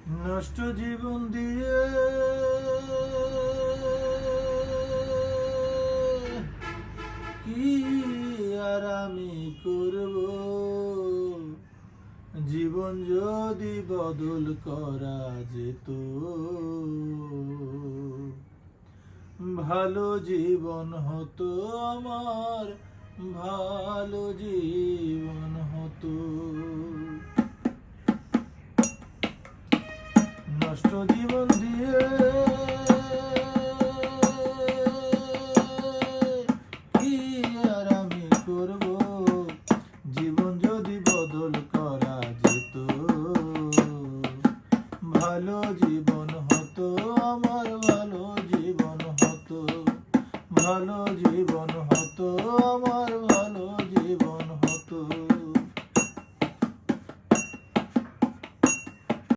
নষ্ট জীবন দিয়ে কি আর আমি করব, জীবন যদি বদল করা যেত, ভালো জীবন হতো আমার, ভালো জীবন হতো। নষ্ট জীবন দিয়ে কি আর আমি করব, জীবন যদি বদল করা যেত, ভালো জীবন